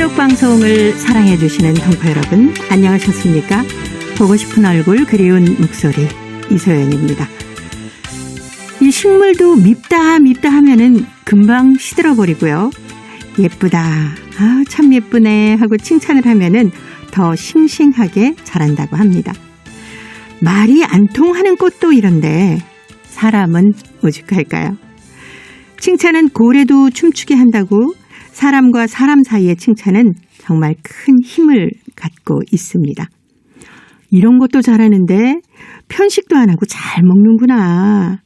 가족 방송을 사랑해 주시는 동포 여러분, 안녕하셨습니까? 보고 싶은 얼굴, 그리운 목소리, 이소연입니다. 이 식물도 밉다 하면은 금방 시들어버리고요. 예쁘다, 참 예쁘네 하고 칭찬을 하면은 더 싱싱하게 자란다고 합니다. 말이 안 통하는 꽃도 이런데 사람은 오죽할까요? 칭찬은 고래도 춤추게 한다고 사람과 사람 사이의 칭찬은 정말 큰 힘을 갖고 있습니다. 이런 것도 잘하는데 편식도 안 하고 잘 먹는구나.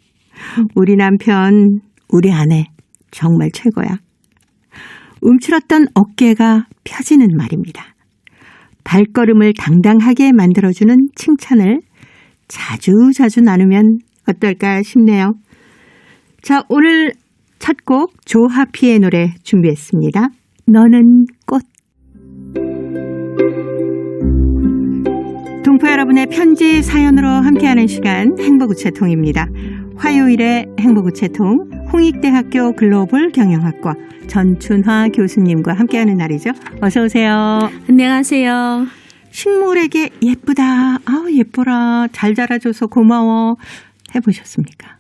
우리 남편, 우리 아내 정말 최고야. 움츠렀던 어깨가 펴지는 말입니다. 발걸음을 당당하게 만들어주는 칭찬을 자주 나누면 어떨까 싶네요. 자, 오늘 첫 곡 조하피의 노래 준비했습니다. 너는 꽃. 동포 여러분의 편지 사연으로 함께하는 시간 행복우체통입니다. 화요일에 행복우체통 홍익대학교 글로벌 경영학과 전춘화 교수님과 함께하는 날이죠. 어서 오세요. 안녕하세요. 식물에게 예쁘다, 예뻐라, 잘 자라줘서 고마워 해보셨습니까?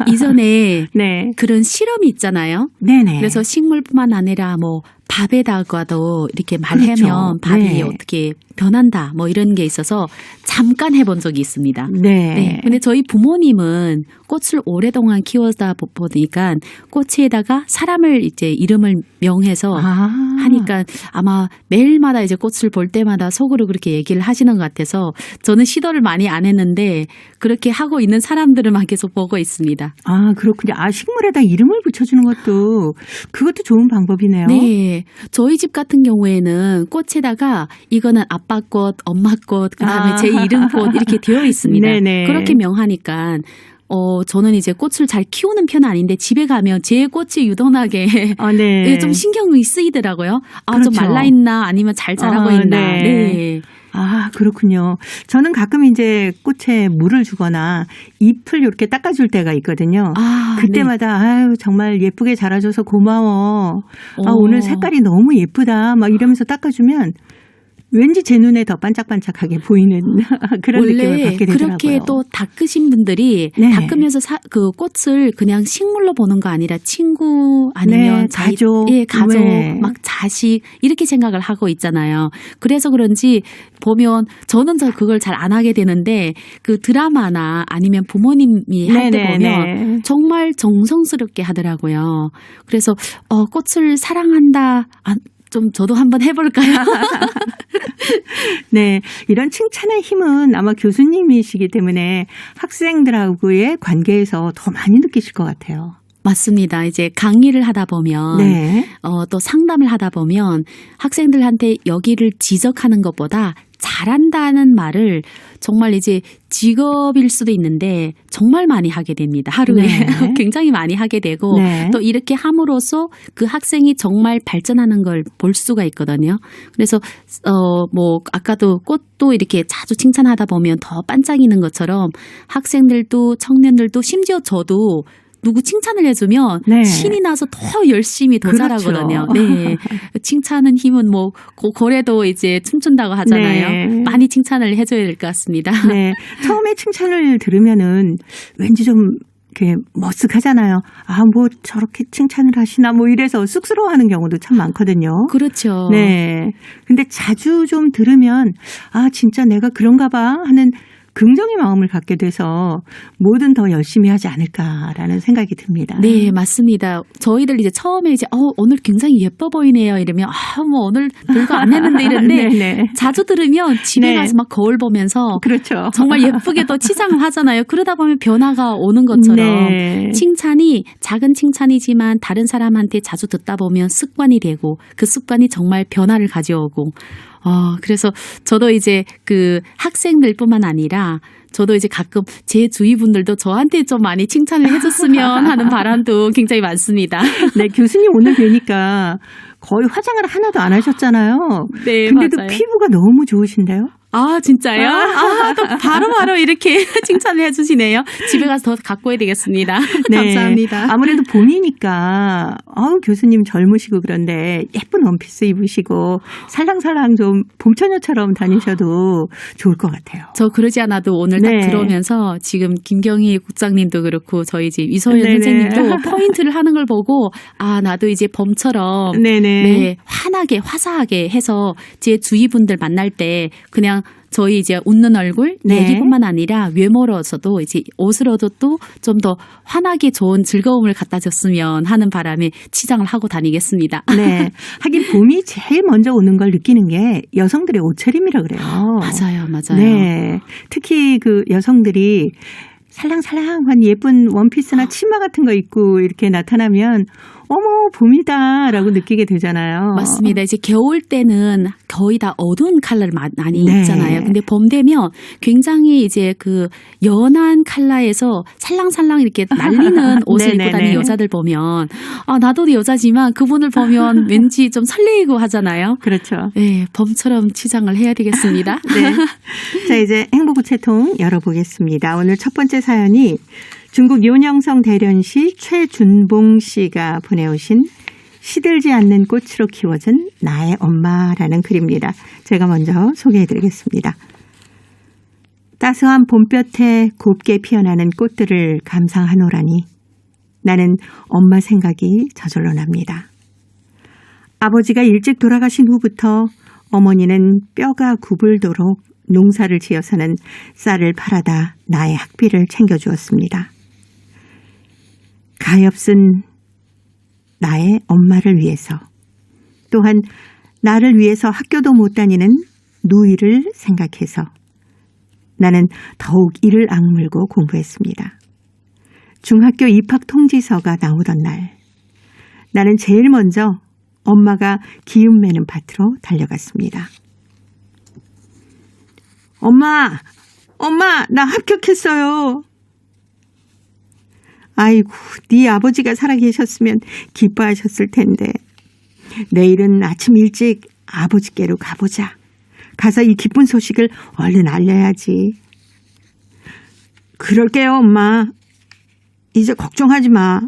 이전에 네. 그런 실험이 있잖아요. 네네. 그래서 식물뿐만 아니라 뭐 밥에다가도 이렇게 말하면 그렇죠. 밥이 네. 어떻게 변한다 뭐 이런 게 있어서 잠깐 해본 적이 있습니다. 네. 네. 근데 저희 부모님은 꽃을 오랫동안 키워다 보니까 꽃에다가 사람을 이제 이름을 명해서 하니까 아마 매일마다 이제 꽃을 볼 때마다 속으로 그렇게 얘기를 하시는 것 같아서 저는 시도를 많이 안 했는데 그렇게 하고 있는 사람들만 계속 보고 있습니다. 그렇군요. 식물에다 이름을 붙여주는 그것도 좋은 방법이네요. 네. 저희 집 같은 경우에는 꽃에다가 이거는 아빠 꽃, 엄마 꽃, 그다음에 제 이름 꽃 이렇게 되어 있습니다. 네네. 그렇게 명하니까 저는 이제 꽃을 잘 키우는 편은 아닌데 집에 가면 제 꽃이 유독하게 네. 좀 신경이 쓰이더라고요. 그렇죠. 좀 말라있나 아니면 잘 자라고 있나. 네. 그렇군요. 저는 가끔 이제 꽃에 물을 주거나 잎을 이렇게 닦아줄 때가 있거든요. 그때마다 네. 정말 예쁘게 자라줘서 고마워. 오늘 색깔이 너무 예쁘다. 막 이러면서 닦아주면 왠지 제 눈에 더 반짝반짝하게 보이는 그런 느낌을 받게 되더라고요. 그렇게 또 닦으신 분들이 네. 닦으면서 그 꽃을 그냥 식물로 보는 거 아니라 친구 아니면 네, 가족, 가족, 네. 막 자식 이렇게 생각을 하고 있잖아요. 그래서 그런지 보면 저는 그걸 잘 안 하게 되는데 그 드라마나 아니면 부모님이 할 때 보면 정말 정성스럽게 하더라고요. 그래서 꽃을 사랑한다. 좀 저도 한번 해볼까요? 네, 이런 칭찬의 힘은 아마 교수님이시기 때문에 학생들하고의 관계에서 더 많이 느끼실 것 같아요. 맞습니다. 이제 강의를 하다 보면 네. 또 상담을 하다 보면 학생들한테 여기를 지적하는 것보다 잘한다는 말을 정말 이제 직업일 수도 있는데 정말 많이 하게 됩니다. 하루에 네. 굉장히 많이 하게 되고 네. 또 이렇게 함으로써 그 학생이 정말 발전하는 걸 볼 수가 있거든요. 그래서 뭐 아까도 꽃도 이렇게 자주 칭찬하다 보면 더 반짝이는 것처럼 학생들도 청년들도 심지어 저도 누구 칭찬을 해주면 네. 신이 나서 더 열심히 더 그렇죠. 잘하거든요. 네. 칭찬은 힘은 뭐 고래도 이제 춤춘다고 하잖아요. 네. 많이 칭찬을 해줘야 될 것 같습니다. 네. 처음에 칭찬을 들으면은 왠지 좀 이렇게 머쓱하잖아요. 뭐 저렇게 칭찬을 하시나 뭐 이래서 쑥스러워하는 경우도 참 많거든요. 그렇죠. 네. 근데 자주 좀 들으면 진짜 내가 그런가 봐 하는 긍정의 마음을 갖게 돼서 뭐든 더 열심히 하지 않을까라는 생각이 듭니다. 네, 맞습니다. 저희들 이제 처음에 이제 오늘 굉장히 예뻐 보이네요 이러면 뭐 오늘 별거 안 했는데 이랬는데 자주 들으면 집에 네. 가서 막 거울 보면서 그렇죠. 정말 예쁘게 또 치장을 하잖아요. 그러다 보면 변화가 오는 것처럼 네. 칭찬이 작은 칭찬이지만 다른 사람한테 자주 듣다 보면 습관이 되고 그 습관이 정말 변화를 가져오고 그래서 저도 이제 그 학생들뿐만 아니라 저도 이제 가끔 제 주위 분들도 저한테 좀 많이 칭찬을 해줬으면 하는 바람도 굉장히 많습니다. 네, 교수님 오늘 뵈니까 거의 화장을 하나도 안 하셨잖아요. 네, 근데도 맞아요. 피부가 너무 좋으신데요? 아, 진짜요? 또 바로바로 이렇게 칭찬을 해주시네요. 집에 가서 더 갖고 와야 되겠습니다. 네. 감사합니다. 아무래도 봄이니까 교수님 젊으시고 그런데 예쁜 원피스 입으시고 살랑살랑 좀 봄처녀처럼 다니셔도 좋을 것 같아요. 저 그러지 않아도 오늘 딱 들어오면서 지금 김경희 국장님도 그렇고 저희 집 이소연 선생님도 포인트를 하는 걸 보고 나도 이제 봄처럼 네, 환하게 화사하게 해서 제 주위 분들 만날 때 그냥 저희 이제 웃는 얼굴 얘기뿐만 아니라 외모로서도 이제 옷으로도 또 좀 더 환하게 좋은 즐거움을 갖다 줬으면 하는 바람에 치장을 하고 다니겠습니다. 네. 하긴 봄이 제일 먼저 오는 걸 느끼는 게 여성들의 옷차림이라 그래요. 맞아요. 네. 특히 그 여성들이 살랑살랑한 예쁜 원피스나 치마 같은 거 입고 이렇게 나타나면 어머 봄이다라고 느끼게 되잖아요. 맞습니다. 이제 겨울 때는 거의 다 어두운 컬러를 많이 입잖아요. 근데 봄 되면 굉장히 이제 그 연한 컬러에서 살랑살랑 이렇게 날리는 옷을 입고 다니는 여자들 보면 나도 여자지만 그분을 보면 왠지 좀 설레이고 하잖아요. 그렇죠. 네, 봄처럼 치장을 해야 되겠습니다. 네. 자, 이제 행복우체통 열어보겠습니다. 오늘 첫 번째 사연이 중국 요녕성 대련시 최준봉 씨가 보내오신 시들지 않는 꽃으로 키워준 나의 엄마라는 글입니다. 제가 먼저 소개해드리겠습니다. 따스한 봄볕에 곱게 피어나는 꽃들을 감상하노라니 나는 엄마 생각이 저절로 납니다. 아버지가 일찍 돌아가신 후부터 어머니는 뼈가 구불도록 농사를 지어서는 쌀을 팔아다 나의 학비를 챙겨주었습니다. 가엾은 나의 엄마를 위해서 또한 나를 위해서 학교도 못 다니는 누이를 생각해서 나는 더욱 이를 악물고 공부했습니다. 중학교 입학 통지서가 나오던 날 나는 제일 먼저 엄마가 기운 매는 밭으로 달려갔습니다. 엄마, 나 합격했어요. 아이고, 네 아버지가 살아계셨으면 기뻐하셨을 텐데. 내일은 아침 일찍 아버지께로 가보자. 가서 이 기쁜 소식을 얼른 알려야지. 그럴게요, 엄마. 이제 걱정하지 마.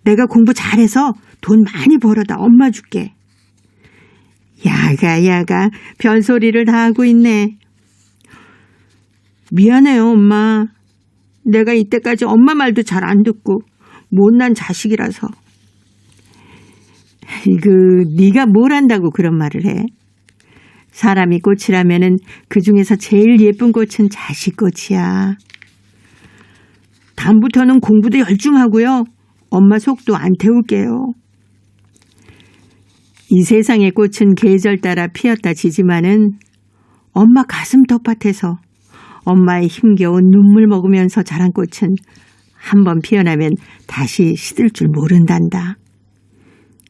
내가 공부 잘해서 돈 많이 벌어다 엄마 줄게. 야가 별소리를 다 하고 있네. 미안해요, 엄마. 내가 이때까지 엄마 말도 잘 안 듣고 못난 자식이라서. 네가 뭘 안다고 그런 말을 해. 사람이 꽃이라면은 그중에서 제일 예쁜 꽃은 자식 꽃이야. 다음부터는 공부도 열중하고요. 엄마 속도 안 태울게요. 이 세상의 꽃은 계절 따라 피었다 지지만은 엄마 가슴 텃밭에서 엄마의 힘겨운 눈물 먹으면서 자란 꽃은 한번 피어나면 다시 시들 줄 모른단다.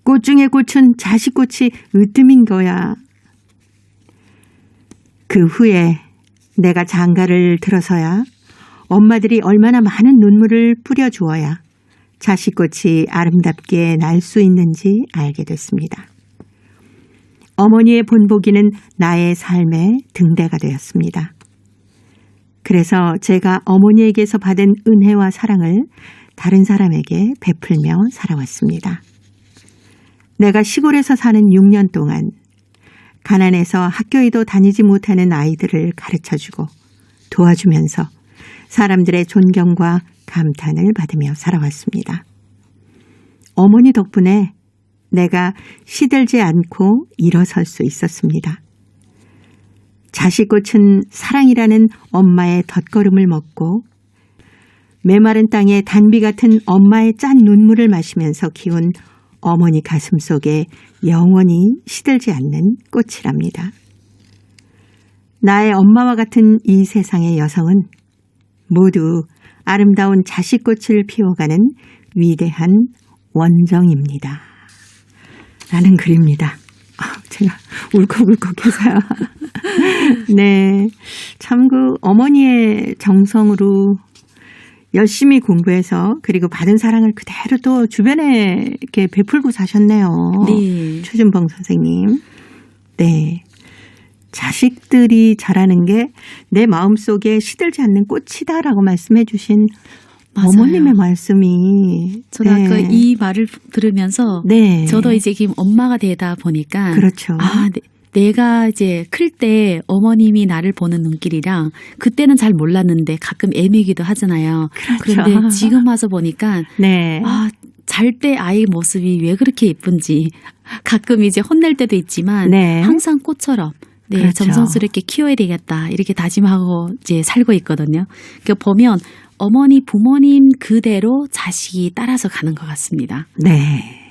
꽃 중의 꽃은 자식꽃이 으뜸인 거야. 그 후에 내가 장가를 들어서야 엄마들이 얼마나 많은 눈물을 뿌려주어야 자식꽃이 아름답게 날 수 있는지 알게 됐습니다. 어머니의 본보기는 나의 삶의 등대가 되었습니다. 그래서 제가 어머니에게서 받은 은혜와 사랑을 다른 사람에게 베풀며 살아왔습니다. 내가 시골에서 사는 6년 동안 가난해서 학교에도 다니지 못하는 아이들을 가르쳐주고 도와주면서 사람들의 존경과 감탄을 받으며 살아왔습니다. 어머니 덕분에 내가 시들지 않고 일어설 수 있었습니다. 자식꽃은 사랑이라는 엄마의 덧걸음을 먹고 메마른 땅에 단비 같은 엄마의 짠 눈물을 마시면서 키운 어머니 가슴 속에 영원히 시들지 않는 꽃이랍니다. 나의 엄마와 같은 이 세상의 여성은 모두 아름다운 자식꽃을 피워가는 위대한 원정입니다. 라는 글입니다. 제가 울컥울컥해서요. 네, 참 그 어머니의 정성으로 열심히 공부해서 그리고 받은 사랑을 그대로 또 주변에 이렇게 베풀고 사셨네요. 네. 최준봉 선생님. 네. 자식들이 자라는 게 내 마음속에 시들지 않는 꽃이다라고 말씀해 주신 맞아요. 어머님의 말씀이. 저는 아까 이 말을 들으면서 저도 이제 지금 엄마가 되다 보니까 그렇죠. 내가 이제 클 때 어머님이 나를 보는 눈길이랑 그때는 잘 몰랐는데 가끔 애매기도 하잖아요. 그렇죠. 그런데 지금 와서 보니까 잘 때 아이 모습이 왜 그렇게 예쁜지 가끔 이제 혼낼 때도 있지만 항상 꽃처럼 그렇죠. 정성스럽게 키워야 되겠다 이렇게 다짐하고 이제 살고 있거든요. 그러니까 보면 어머니 부모님 그대로 자식이 따라서 가는 것 같습니다. 네.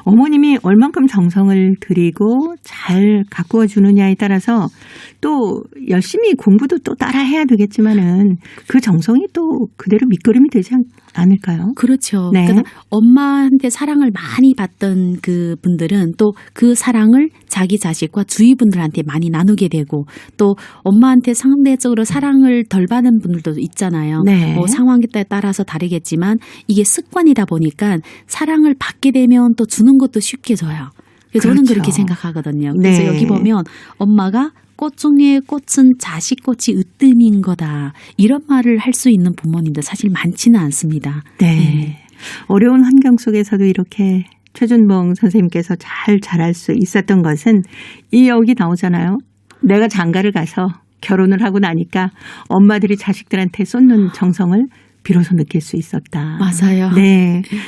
어머님이 얼만큼 정성을 들이고 잘 가꾸어 주느냐에 따라서 또 열심히 공부도 또 따라 해야 되겠지만은 그 정성이 또 그대로 밑거름이 되지 않을까요? 그렇죠. 그러니까 엄마한테 사랑을 많이 받던 그 분들은 또 그 사랑을 자기 자식과 주위 분들한테 많이 나누게 되고 또 엄마한테 상대적으로 사랑을 덜 받는 분들도 있잖아요. 뭐 상황에 따라서 다르겠지만 이게 습관이다 보니까 사랑을 받게 되면 또 주는 것도 쉽게 줘요. 그래서 저는 그렇게 생각하거든요. 그래서 여기 보면 엄마가 꽃 중에 꽃은 자식 꽃이 으뜸인 거다. 이런 말을 할 수 있는 부모님도 사실 많지는 않습니다. 어려운 환경 속에서도 이렇게 최준봉 선생님께서 잘 자랄 수 있었던 것은 여기 나오잖아요. 내가 장가를 가서 결혼을 하고 나니까 엄마들이 자식들한테 쏟는 정성을 비로소 느낄 수 있었다. 맞아요.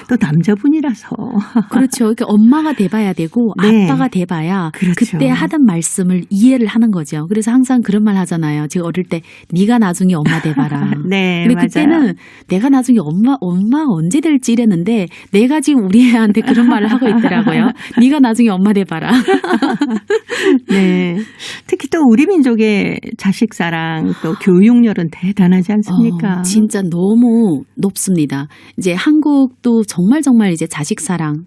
또 남자분이라서. 그렇죠. 그러니까 엄마가 돼봐야 되고 아빠가 돼봐야 그때 하던 말씀을 이해를 하는 거죠. 그래서 항상 그런 말 하잖아요. 제가 어릴 때 네가 나중에 엄마 돼봐라. 근데 그때는 내가 나중에 엄마 언제 될지 이랬는데 내가 지금 우리 애한테 그런 말을 하고 있더라고요. 네가 나중에 엄마 돼봐라. 특히 또 우리 민족의 자식 사랑 또 교육열은 대단하지 않습니까? 진짜 너무 높습니다. 이제 한국도 정말 이제 자식 사랑,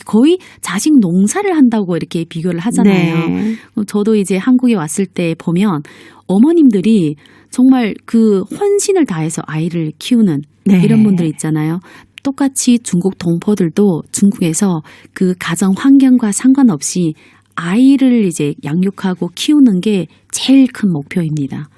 거의 자식 농사를 한다고 이렇게 비교를 하잖아요. 저도 이제 한국에 왔을 때 보면 어머님들이 정말 그 헌신을 다해서 아이를 키우는 이런 분들 있잖아요. 똑같이 중국 동포들도 중국에서 그 가정 환경과 상관없이 아이를 이제 양육하고 키우는 게 제일 큰 목표입니다.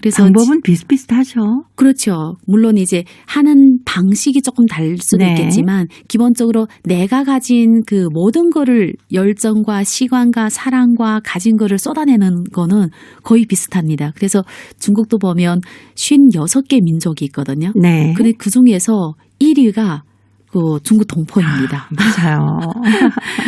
그래서 방법은 비슷비슷하죠. 그렇죠. 물론 이제 하는 방식이 조금 다를 수도 있겠지만 기본적으로 내가 가진 그 모든 거를 열정과 시간과 사랑과 가진 거를 쏟아내는 거는 거의 비슷합니다. 그래서 중국도 보면 56개 민족이 있거든요. 근데 그 중에서 1위가 그 중국 동포입니다. 맞아요.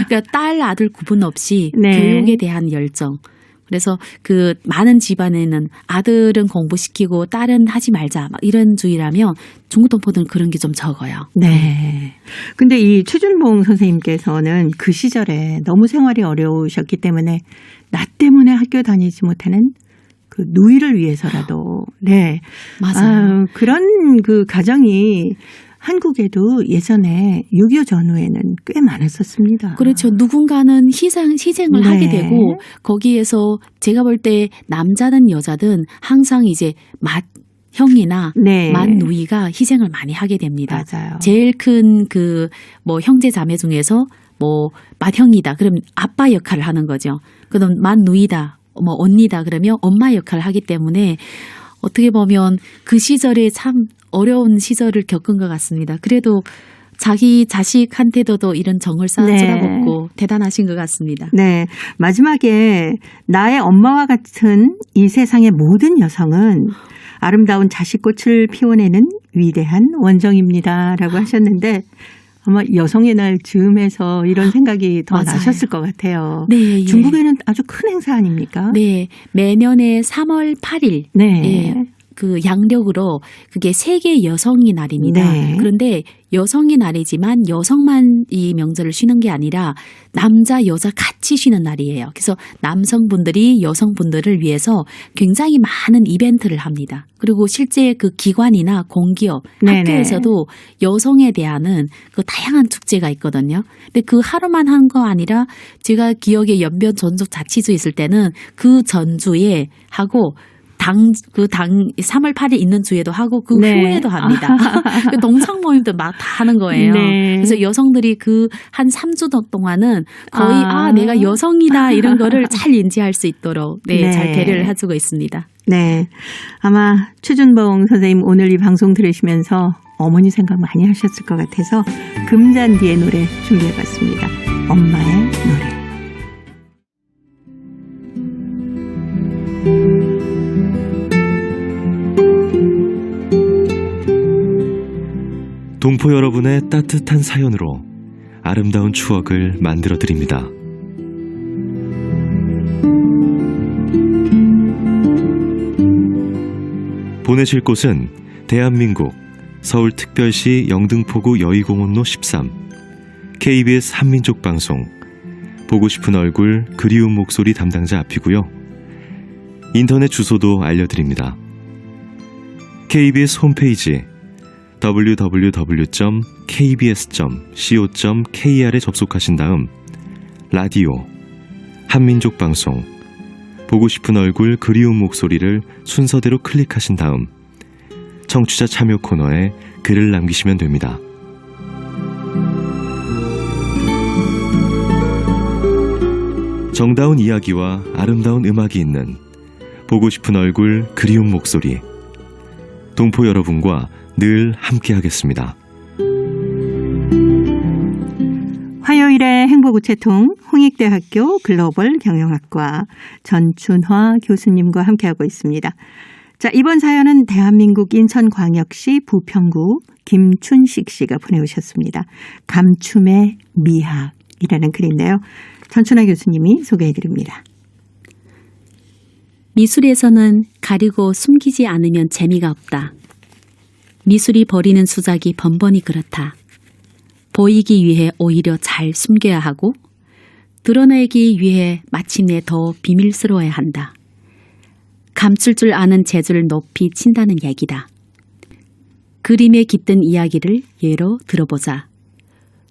그러니까 딸 아들 구분 없이 교육에 대한 열정. 그래서 그 많은 집안에는 아들은 공부시키고 딸은 하지 말자 막 이런 주의라면 중국 동포들은 그런 게 좀 적어요. 근데 이 최준봉 선생님께서는 그 시절에 너무 생활이 어려우셨기 때문에 나 때문에 학교 다니지 못하는 그 누이를 위해서라도 맞아요. 그런 그 가정이 한국에도 예전에 6.25 전후에는 꽤 많았었습니다. 그렇죠. 누군가는 희생을 하게 되고 거기에서 제가 볼 때 남자든 여자든 항상 이제 형이나 맏누이가 희생을 많이 하게 됩니다. 제일 큰 그 뭐 형제 자매 중에서 뭐 맏형이다. 그럼 아빠 역할을 하는 거죠. 그럼 맏누이다. 뭐 언니다. 그러면 엄마 역할을 하기 때문에 어떻게 보면 그 시절에 참 어려운 시절을 겪은 것 같습니다. 그래도 자기 자식한테도 이런 정을 쏟아붓고 대단하신 것 같습니다. 마지막에 나의 엄마와 같은 이 세상의 모든 여성은 아름다운 자식꽃을 피워내는 위대한 원정입니다라고 하셨는데 아마 여성의 날 즈음해서 이런 생각이 더 나셨을 것 같아요. 중국에는 아주 큰 행사 아닙니까? 매년에 3월 8일 그 양력으로 그게 세계 여성의 날입니다. 그런데 여성의 날이지만 여성만 이 명절을 쉬는 게 아니라 남자, 여자 같이 쉬는 날이에요. 그래서 남성분들이 여성분들을 위해서 굉장히 많은 이벤트를 합니다. 그리고 실제 그 기관이나 공기업, 학교에서도 여성에 대한 그 다양한 축제가 있거든요. 근데 그 하루만 한 거 아니라 제가 기억에 연변 전국 자치주 있을 때는 그 전주에 하고 그 3월 8일 있는 주에도 하고 그 네. 후에도 합니다. 그 동창 모임도 막 다 하는 거예요. 네. 그래서 여성들이 그 한 3주 동안은 거의 내가 여성이다 이런 거를 잘 인지할 수 있도록 네. 잘 배려를 해주고 있습니다. 네. 아마 최준봉 선생님 오늘 이 방송 들으시면서 어머니 생각 많이 하셨을 것 같아서 금잔디의 노래 준비해봤습니다. 엄마의 노래. 동포 여러분의 따뜻한 사연으로 아름다운 추억을 만들어 드립니다. 보내실 곳은 대한민국 서울특별시 영등포구 여의공원로 13 KBS 한민족방송 보고 싶은 얼굴 그리운 목소리 담당자 앞이고요. 인터넷 주소도 알려드립니다. KBS 홈페이지 www.kbs.co.kr에 접속하신 다음 라디오, 한민족방송, 보고 싶은 얼굴 그리운 목소리를 순서대로 클릭하신 다음 청취자 참여 코너에 글을 남기시면 됩니다. 정다운 이야기와 아름다운 음악이 있는 보고 싶은 얼굴 그리운 목소리, 동포 여러분과 늘 함께하겠습니다. 화요일의 행복우체통 홍익대학교 글로벌 경영학과 전춘화 교수님과 함께하고 있습니다. 자, 이번 사연은 대한민국 인천광역시 부평구 김춘식 씨가 보내오셨습니다. 감춤의 미학이라는 글인데요. 전춘화 교수님이 소개해드립니다. 미술에서는 가리고 숨기지 않으면 재미가 없다. 미술이 벌이는 수작이 번번이 그렇다. 보이기 위해 오히려 잘 숨겨야 하고 드러내기 위해 마침내 더 비밀스러워야 한다. 감출 줄 아는 재주를 높이 친다는 얘기다. 그림에 깃든 이야기를 예로 들어보자.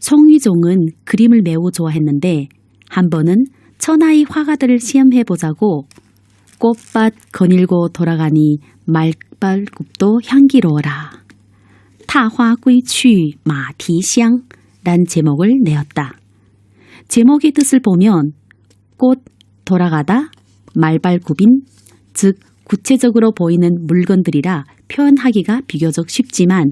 송위종은 그림을 매우 좋아했는데 한 번은 천하의 화가들을 시험해보자고 꽃밭 거닐고 돌아가니 말발굽도 향기로워라. 타화归去 马蹄香 란 제목을 내었다. 제목의 뜻을 보면 꽃 돌아가다 말발굽인 즉 구체적으로 보이는 물건들이라 표현하기가 비교적 쉽지만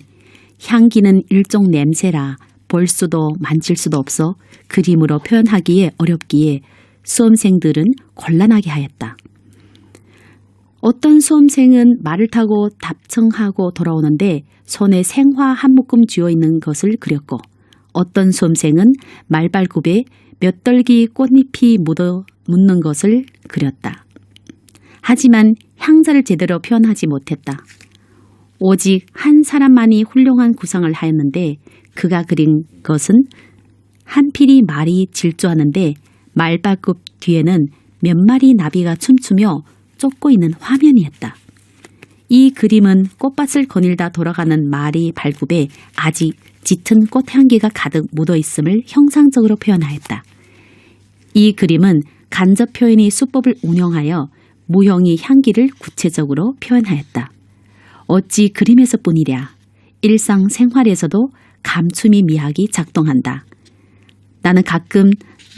향기는 일종 냄새라 볼 수도 만질 수도 없어 그림으로 표현하기에 어렵기에 수험생들은 곤란하게 하였다. 어떤 수험생은 말을 타고 답청하고 돌아오는데 손에 생화 한 묶음 쥐어있는 것을 그렸고 어떤 수험생은 말발굽에 몇 떨기 꽃잎이 묻는 것을 그렸다. 하지만 향자를 제대로 표현하지 못했다. 오직 한 사람만이 훌륭한 구상을 하였는데 그가 그린 것은 한 필이 말이 질주하는데 말발굽 뒤에는 몇 마리 나비가 춤추며 쫓고 있는 화면이었다. 이 그림은 꽃밭을 거닐다 돌아가는 말이 발굽에 아직 짙은 꽃향기가 가득 묻어있음을 형상적으로 표현하였다. 이 그림은 간접 표현의 수법을 운영하여 무형의 향기를 구체적으로 표현하였다. 어찌 그림에서뿐이랴. 일상생활에서도 감춤의 미학이 작동한다. 나는 가끔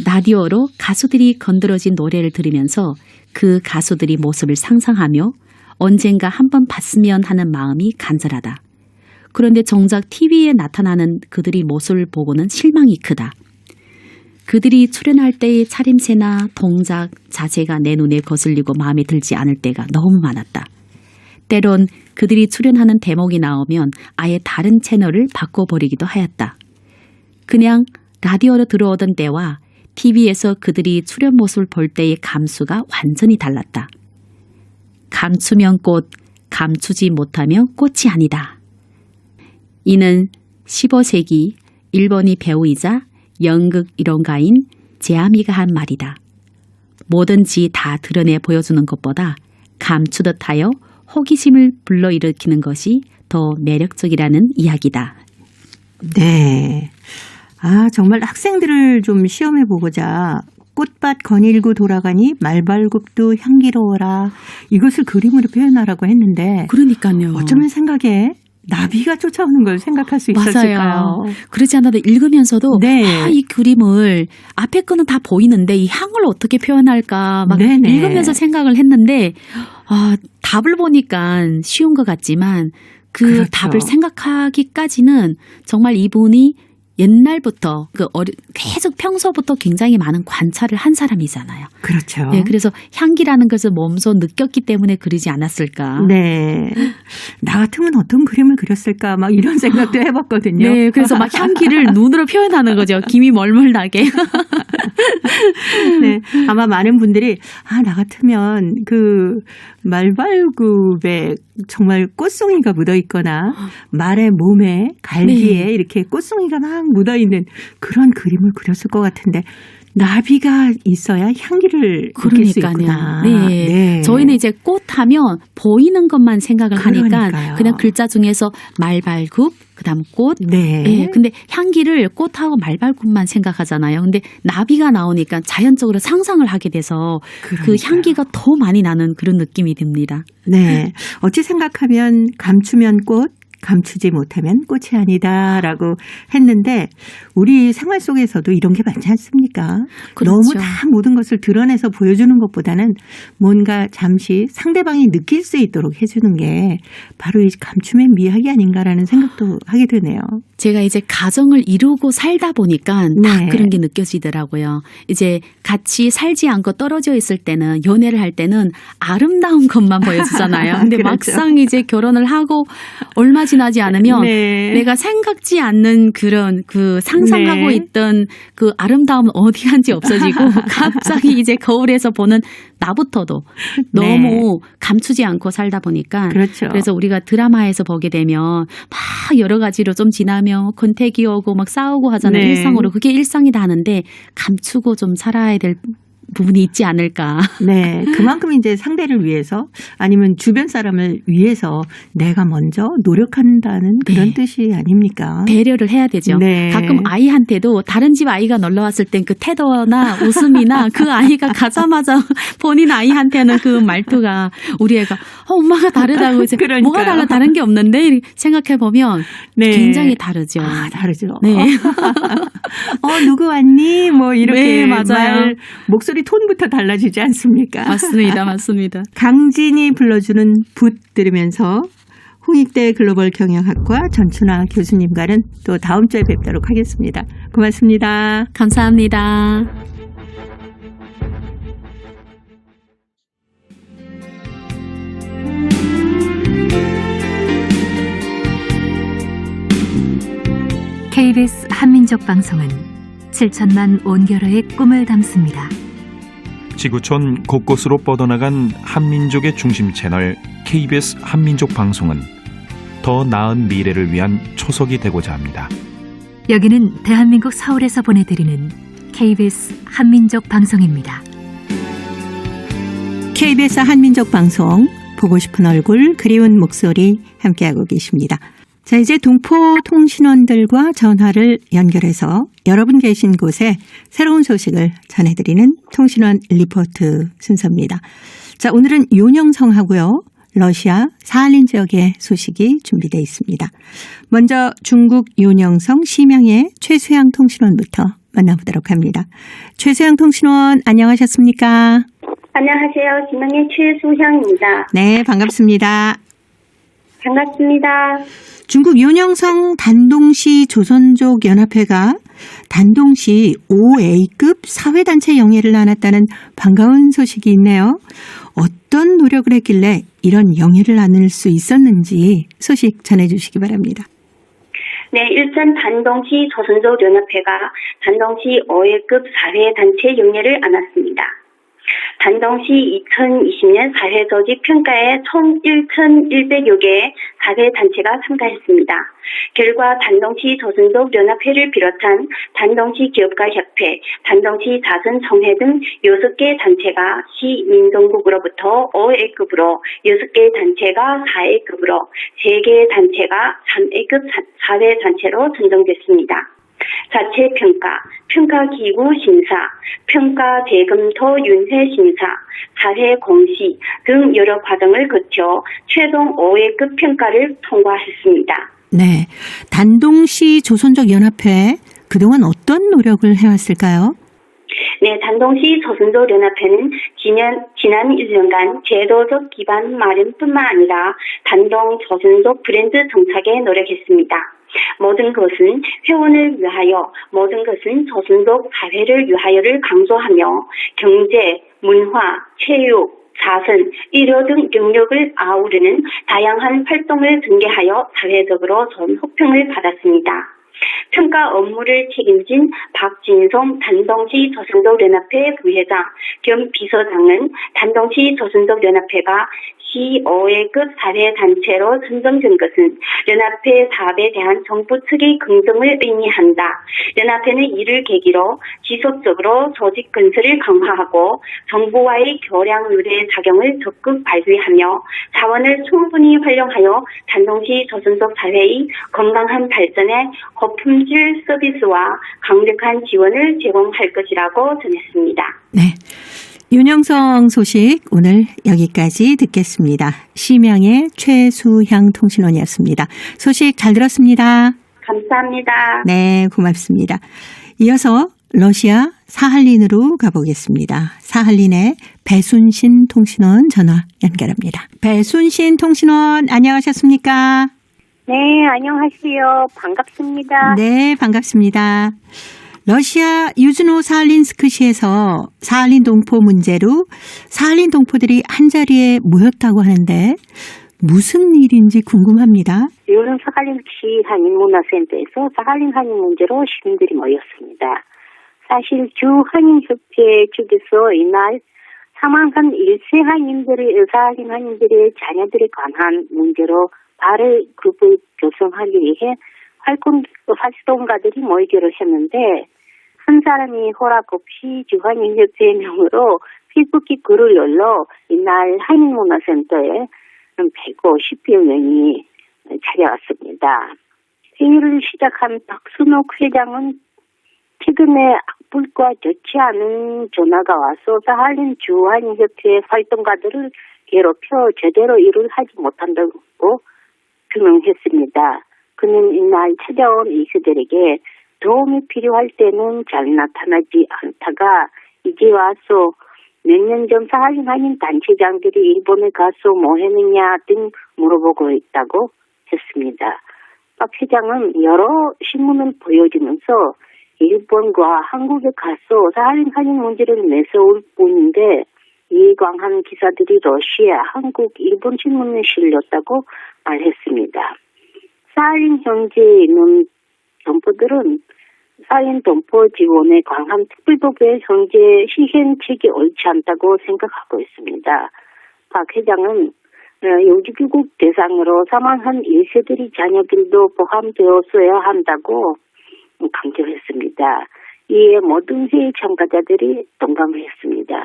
라디오로 가수들이 건드러진 노래를 들으면서 그 가수들이 모습을 상상하며 언젠가 한번 봤으면 하는 마음이 간절하다. 그런데 정작 TV에 나타나는 그들의 모습을 보고는 실망이 크다. 그들이 출연할 때의 차림새나 동작, 자세가 내 눈에 거슬리고 마음에 들지 않을 때가 너무 많았다. 때론 그들이 출연하는 대목이 나오면 아예 다른 채널을 바꿔버리기도 하였다. 그냥 라디오로 들어오던 때와 TV에서 그들이 출연 모습을 볼 때의 감수가 완전히 달랐다. 감추면 꽃, 감추지 못하면 꽃이 아니다. 이는 15세기 일본의 배우이자 연극 일원가인 제아미가 한 말이다. 뭐든지 다 드러내 보여주는 것보다 감추듯 하여 호기심을 불러일으키는 것이 더 매력적이라는 이야기다. 네. 아, 정말 학생들을 좀 시험해 보고자 꽃밭 거닐고 돌아가니 말발굽도 향기로워라. 이것을 그림으로 표현하라고 했는데 그러니까요. 어쩌면 생각에 나비가 쫓아오는 걸 생각할 수 있었을까요? 맞아요. 그렇지 않아도 읽으면서도 네. 이 그림을 앞에 거는 다 보이는데 이 향을 어떻게 표현할까 막 네네. 읽으면서 생각을 했는데 답을 보니까 쉬운 것 같지만 그 그렇죠. 답을 생각하기까지는 정말 이분이 옛날부터 계속 평소부터 굉장히 많은 관찰을 한 사람이잖아요. 그렇죠. 네, 그래서 향기라는 것을 몸소 느꼈기 때문에 그리지 않았을까. 네. 나 같으면 어떤 그림을 그렸을까 막 이런 생각도 해봤거든요. 네, 그래서 막 향기를 눈으로 표현하는 거죠. 김이 멀멀 나게. 네, 아마 많은 분들이 나 같으면 그 말발굽에 정말 꽃송이가 묻어 있거나 말의 몸에 갈기에 네. 이렇게 꽃송이가 막 묻어 있는 그런 그림을 그렸을 것 같은데 나비가 있어야 향기를 느낄 수 있구나. 네. 네. 저희는 이제 꽃 하면 보이는 것만 생각을 하니까 그러니까요. 그냥 글자 중에서 말발굽, 그다음 꽃. 네. 네. 근데 향기를 꽃하고 말발굽만 생각하잖아요. 근데 나비가 나오니까 자연적으로 상상을 하게 돼서 그 그러니까요. 향기가 더 많이 나는 그런 느낌이 듭니다. 네. 어찌 생각하면 감추면 꽃, 감추지 못하면 꽃이 아니다라고 했는데 우리 생활 속에서도 이런 게 많지 않습니까? 그렇죠. 너무 다 모든 것을 드러내서 보여주는 것보다는 뭔가 잠시 상대방이 느낄 수 있도록 해주는 게 바로 이 감춤의 미학이 아닌가라는 생각도 하게 되네요. 제가 이제 가정을 이루고 살다 보니까 네. 딱 그런 게 느껴지더라고요. 이제 같이 살지 않고 떨어져 있을 때는 연애를 할 때는 아름다운 것만 보여주잖아요. 근데 그렇죠. 막상 이제 결혼을 하고 얼마 지나지 않으면 네. 내가 생각지 않는 그런 그 상상하고 네. 있던 그 아름다움은 어디 간지 없어지고 갑자기 이제 거울에서 보는 나부터도 네. 너무 감추지 않고 살다 보니까 그렇죠. 그래서 우리가 드라마에서 보게 되면 막 여러 가지로 좀 지나면 권태기 오고 막 싸우고 하잖아요. 네. 일상으로. 그게 일상이다 하는데 감추고 좀 살아야 될 부분이 있지 않을까. 네. 그만큼 이제 상대를 위해서 아니면 주변 사람을 위해서 내가 먼저 노력한다는 그런 네. 뜻이 아닙니까? 배려를 해야 되죠. 네. 가끔 아이한테도 다른 집 아이가 놀러 왔을 땐 그 태도나 웃음이나 그 아이가 가자마자 본인 아이한테는 그 말투가 우리 애가 엄마가 다르다고 이제 그러니까요. 뭐가 달라 다른 게 없는데 생각해 보면 네. 굉장히 다르죠. 다르죠. 네. 누구 왔니? 뭐 이렇게 네, 맞아요. 목소리 톤부터 달라지지 않습니까? 맞습니다. 맞습니다. 강진이 불러주는 붓 들으면서 홍익대 글로벌 경영학과 전춘아 교수님과는 또 다음 주에 뵙도록 하겠습니다. 고맙습니다. 감사합니다. KBS 한민족 방송은 7천만 온결어의 꿈을 담습니다. 지구촌 곳곳으로 뻗어나간 한민족의 중심 채널 KBS 한민족 방송은 더 나은 미래를 위한 초석이 되고자 합니다. 여기는 대한민국 서울에서 보내드리는 KBS 한민족 방송입니다. KBS 한민족 방송 보고 싶은 얼굴 그리운 목소리 함께하고 계십니다. 자, 이제 동포 통신원들과 전화를 연결해서 여러분 계신 곳에 새로운 소식을 전해드리는 통신원 리포트 순서입니다. 자, 오늘은 요녕성하고요. 러시아 사할린 지역의 소식이 준비되어 있습니다. 먼저 중국 요녕성 시명의 최수양 통신원부터 만나보도록 합니다. 최수양 통신원 안녕하셨습니까? 안녕하세요. 지명의 최수향입니다. 네, 반갑습니다. 반갑습니다. 중국 요녕성 단동시 조선족 연합회가 단동시 5A급 사회단체 영예를 나눴다는 반가운 소식이 있네요. 어떤 노력을 했길래 이런 영예를 나눌 수 있었는지 소식 전해주시기 바랍니다. 네, 일전 단동시 조선족 연합회가 단동시 5A급 사회단체 영예를 안았습니다. 단동시 2020년 사회조직 평가에 총 1,100여 개의 사회단체가 참가했습니다. 결과 단동시 조선족 연합회를 비롯한 단동시 기업가협회, 단동시 자선총회 등 6개 단체가 시민정국으로부터 5A급으로, 6개 단체가 4A급으로, 3개 단체가 3A급 사회단체로 선정됐습니다. 자체평가, 평가기구 심사, 평가 재검토 윤회 심사, 사회 공시 등 여러 과정을 거쳐 최종 5회급 평가를 통과했습니다. 네. 단동시 조선족 연합회 그동안 어떤 노력을 해왔을까요? 네, 단동시 조선족 연합회는 지난 1년간 제도적 기반 마련뿐만 아니라 단동 조선족 브랜드 정착에 노력했습니다. 모든 것은 회원을 위하여, 모든 것은 조선족 사회를 위하여를 강조하며 경제, 문화, 체육, 자선, 의료 등 영역을 아우르는 다양한 활동을 전개하여 사회적으로 좋은 호평을 받았습니다. 평가 업무를 책임진 박진성 단동시 조선족연합회 부회장 겸 비서장은 단동시 조선족연합회가 시 5회급 사회단체로 선정된 것은 연합회 사업에 대한 정부 측의 긍정을 의미한다. 연합회는 이를 계기로 지속적으로 조직 건설을 강화하고 정부와의 교량 의뢰 작용을 적극 발휘하며 자원을 충분히 활용하여 단동시 조선족 사회의 건강한 발전에 고품질 서비스와 강력한 지원을 제공할 것이라고 전했습니다. 네. 윤영성 소식 오늘 여기까지 듣겠습니다. 심양의 최수향 통신원이었습니다. 소식 잘 들었습니다. 감사합니다. 네, 고맙습니다. 이어서 러시아 사할린으로 가보겠습니다. 사할린의 배순신 통신원 전화 연결합니다. 배순신 통신원 안녕하셨습니까? 네, 안녕하세요. 반갑습니다. 네, 반갑습니다. 러시아 유즈노 사할린스크시에서 사할린 동포 문제로 사할린 동포들이 한자리에 모였다고 하는데 무슨 일인지 궁금합니다. 요즘 사할린시 한인문화센터에서 사할린 한인 문제로 시민들이 모였습니다. 사실 주한인협회 측에서 이날 사망한 1세 사할린 한인들의 자녀들에 관한 문제로 발을 그룹을 조성하기 위해 활동가들이 모이기로 했는데 한 사람이 허락 없이 주한인협회 명으로 페이스북에 글을 올려 이날 한인문화센터에 150여 명이 찾아왔습니다. 회의를 시작한 박순옥 회장은 최근에 악플과 좋지 않은 전화가 와서 사할린 주한인협회 활동가들을 괴롭혀 제대로 일을 하지 못한다고 규명했습니다. 그는 이날 찾아온 이세들에게 도움이 필요할 때는 잘 나타나지 않다가 이제 와서 몇 년 전 사할린 한인 단체장들이 일본에 가서 뭐 했느냐 등 물어보고 있다고 했습니다. 박 회장은 여러 신문을 보여주면서 일본과 한국에 가서 사할린 한인 문제를 내세울 뿐인데 이광한 기사들이 러시아, 한국, 일본 신문에 실렸다고 말했습니다. 사할린 현지에 있는 동포들은 사할린 동포 지원에 관한 특별법의 현재 시행책이 옳지 않다고 생각하고 있습니다. 박 회장은 요직교국 대상으로 사망한 1세들의 자녀들도 포함되었어야 한다고 강조했습니다. 이에 모든 회의 참가자들이 동감을 했습니다.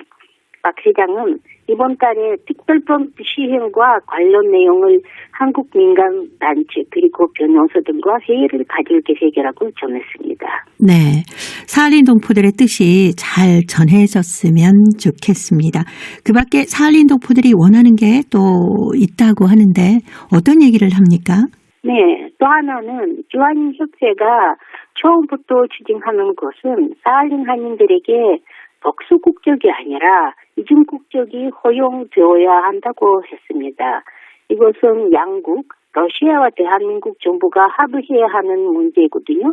박 회장은 이번 달에 특별법 시행과 관련 내용을 한국 민간단체 그리고 변호사 등과 회의를 가질 계획이라고 전했습니다. 네, 사할린 동포들의 뜻이 잘 전해졌으면 좋겠습니다. 그 밖에 사할린 동포들이 원하는 게 또 있다고 하는데 어떤 얘기를 합니까? 네, 또 하나는 주한인협회가 처음부터 추진하는 것은 사할린 한인들에게 복수 국적이 아니라 이중 국적이 허용되어야 한다고 했습니다. 이것은 양국, 러시아와 대한민국 정부가 합의해야 하는 문제이거든요.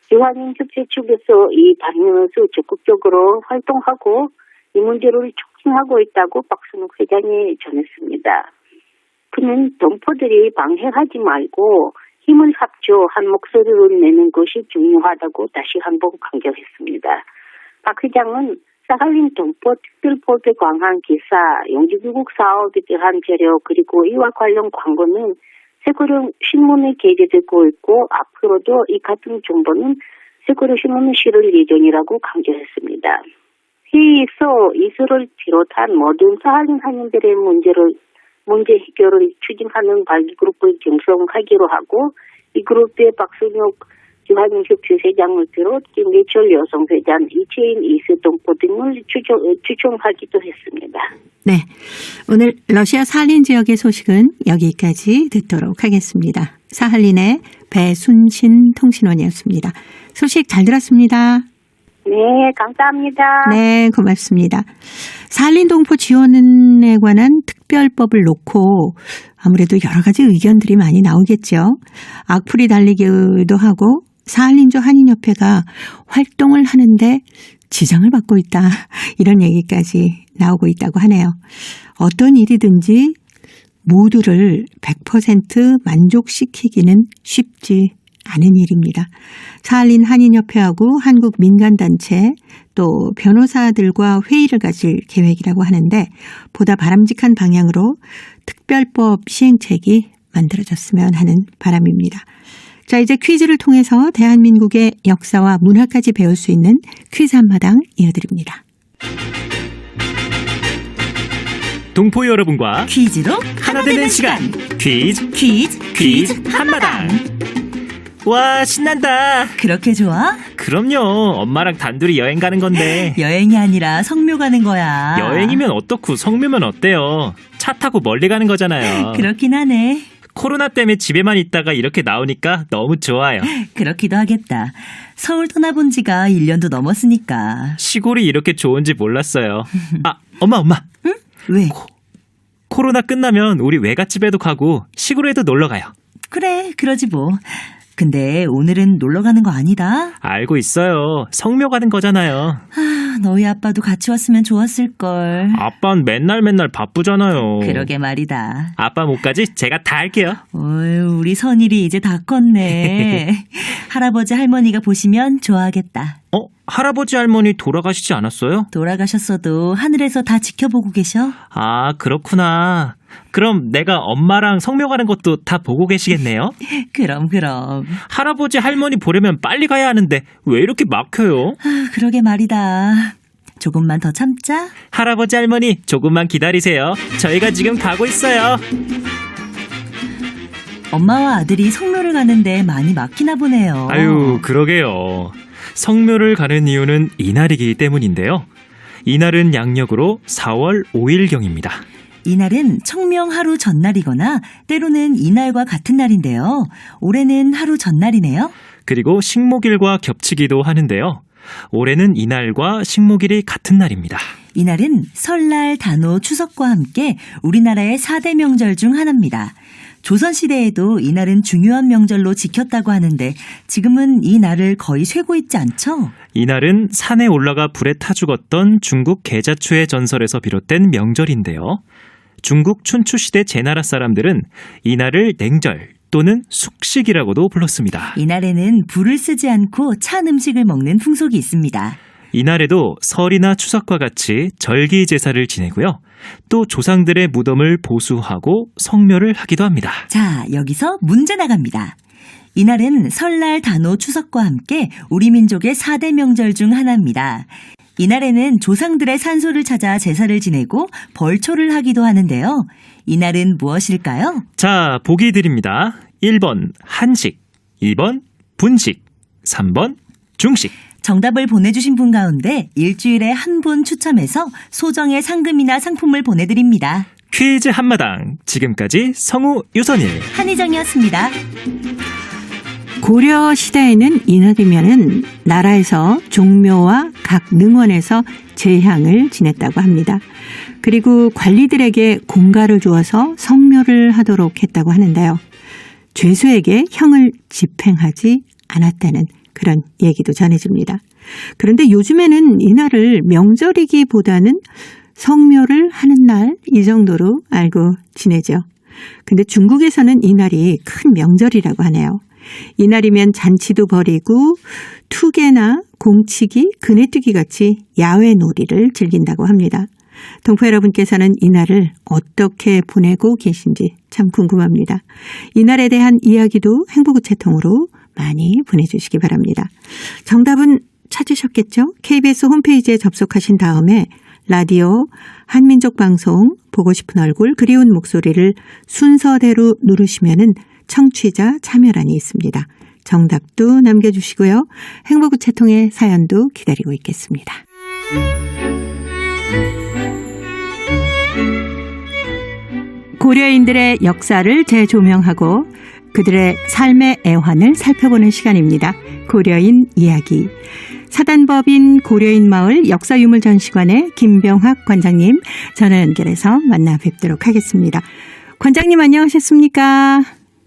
주한인협회 측에서 이 방면에서 적극적으로 활동하고 이 문제를 촉진하고 있다고 박순욱 회장이 전했습니다. 그는 동포들이 방해하지 말고 힘을 합쳐 한 목소리를 내는 것이 중요하다고 다시 한번 강조했습니다. 박 회장은 사할린 동포 특별법에 관한 기사, 영주교국 사업에 대한 자료 그리고 이와 관련 광고는 세계로 신문에 게재되고 있고 앞으로도 이 같은 정보는 세계로 신문에 실을 예정이라고 강조했습니다. 회의에서 이수를 비롯한 모든 사할린 한인들의 문제 해결을 추진하는 발기그룹을 결성하기로 하고 이 그룹에 박순욱 주한민족 주회장을 비롯 김기철 여성회장, 이채인 이수동포 등을 추종하기도 했습니다. 네, 오늘 러시아 사할린 지역의 소식은 여기까지 듣도록 하겠습니다. 사할린의 배순신 통신원이었습니다. 소식 잘 들었습니다. 네, 감사합니다. 네, 고맙습니다. 사할린 동포 지원에 관한 특별법을 놓고 아무래도 여러 가지 의견들이 많이 나오겠죠. 악플이 달리기도 하고 사할린조 한인협회가 활동을 하는데 지장을 받고 있다. 이런 얘기까지 나오고 있다고 하네요. 어떤 일이든지 모두를 100% 만족시키기는 쉽지 않은 일입니다. 사할린 한인협회하고 한국 민간단체 또 변호사들과 회의를 가질 계획이라고 하는데 보다 바람직한 방향으로 특별법 시행책이 만들어졌으면 하는 바람입니다. 자, 이제 퀴즈를 통해서 대한민국의 역사와 문화까지 배울 수 있는 퀴즈 한마당 이어드립니다. 동포 여러분과 퀴즈로 하나 되는 시간 퀴즈 한마당. 와, 신난다. 그렇게 좋아? 그럼요. 엄마랑 단둘이 여행 가는 건데. 여행이 아니라 성묘 가는 거야. 여행이면 어떻고 성묘면 어때요? 차 타고 멀리 가는 거잖아요. 그렇긴 하네. 코로나 때문에 집에만 있다가 이렇게 나오니까 너무 좋아요. 그렇기도 하겠다. 서울 떠나본 지가 1년도 넘었으니까. 시골이 이렇게 좋은지 몰랐어요. 아, 엄마. 응? 왜? 코로나 끝나면 우리 외갓집에도 가고 시골에도 놀러 가요. 그래, 그러지 뭐. 근데 오늘은 놀러 가는 거 아니다? 알고 있어요. 성묘 가는 거잖아요. 너희 아빠도 같이 왔으면 좋았을걸. 아빠는 맨날 바쁘잖아요. 그러게 말이다. 아빠 몫까지 제가 다 할게요. 어휴, 우리 선일이 이제 다 컸네. 할아버지 할머니가 보시면 좋아하겠다. 할아버지 할머니 돌아가시지 않았어요? 돌아가셨어도 하늘에서 다 지켜보고 계셔. 아, 그렇구나. 그럼 내가 엄마랑 성묘 가는 것도 다 보고 계시겠네요? 그럼. 할아버지 할머니 보려면 빨리 가야 하는데 왜 이렇게 막혀요? 그러게 말이다. 조금만 더 참자. 할아버지 할머니 조금만 기다리세요. 저희가 지금 가고 있어요. 엄마와 아들이 성묘를 가는데 많이 막히나 보네요. 아유, 그러게요. 성묘를 가는 이유는 이날이기 때문인데요. 이날은 양력으로 4월 5일경입니다. 이날은 청명 하루 전날이거나 때로는 이날과 같은 날인데요. 올해는 하루 전날이네요. 그리고 식목일과 겹치기도 하는데요. 올해는 이날과 식목일이 같은 날입니다. 이날은 설날, 단오, 추석과 함께 우리나라의 4대 명절 중 하나입니다. 조선시대에도 이날은 중요한 명절로 지켰다고 하는데 지금은 이 날을 거의 쇠고 있지 않죠? 이날은 산에 올라가 불에 타 죽었던 중국 계자추의 전설에서 비롯된 명절인데요. 중국 춘추시대 제나라 사람들은 이날을 냉절 또는 숙식이라고도 불렀습니다. 이날에는 불을 쓰지 않고 찬 음식을 먹는 풍속이 있습니다. 이날에도 설이나 추석과 같이 절기 제사를 지내고요. 또 조상들의 무덤을 보수하고 성묘를 하기도 합니다. 자, 여기서 문제 나갑니다. 이날은 설날, 단오, 추석과 함께 우리 민족의 4대 명절 중 하나입니다. 이날에는 조상들의 산소를 찾아 제사를 지내고 벌초를 하기도 하는데요. 이날은 무엇일까요? 자, 보기 드립니다. 1번 한식, 2번 분식, 3번 중식. 정답을 보내주신 분 가운데 일주일에 한 분 추첨해서 소정의 상금이나 상품을 보내드립니다. 퀴즈 한마당, 지금까지 성우 유선일, 한희정이었습니다. 고려 시대에는 이날이면은 나라에서 종묘와 각 능원에서 제향을 지냈다고 합니다. 그리고 관리들에게 공가를 주어서 성묘를 하도록 했다고 하는데요. 죄수에게 형을 집행하지 않았다는 그런 얘기도 전해집니다. 그런데 요즘에는 이날을 명절이기보다는 성묘를 하는 날 이 정도로 알고 지내죠. 근데 중국에서는 이날이 큰 명절이라고 하네요. 이날이면 잔치도 벌이고 투개나 공치기, 그네뛰기 같이 야외 놀이를 즐긴다고 합니다. 동포 여러분께서는 이날을 어떻게 보내고 계신지 참 궁금합니다. 이날에 대한 이야기도 행복우체통으로 많이 보내주시기 바랍니다. 정답은 찾으셨겠죠? KBS 홈페이지에 접속하신 다음에 라디오 한민족 방송 보고 싶은 얼굴 그리운 목소리를 순서대로 누르시면은 청취자 참여란이 있습니다. 정답도 남겨주시고요. 행복 우체통의 사연도 기다리고 있겠습니다. 고려인들의 역사를 재조명하고 그들의 삶의 애환을 살펴보는 시간입니다. 고려인 이야기. 사단법인 고려인 마을 역사유물전시관의 김병학 관장님 전화 연결해서 만나 뵙도록 하겠습니다. 관장님 안녕하셨습니까?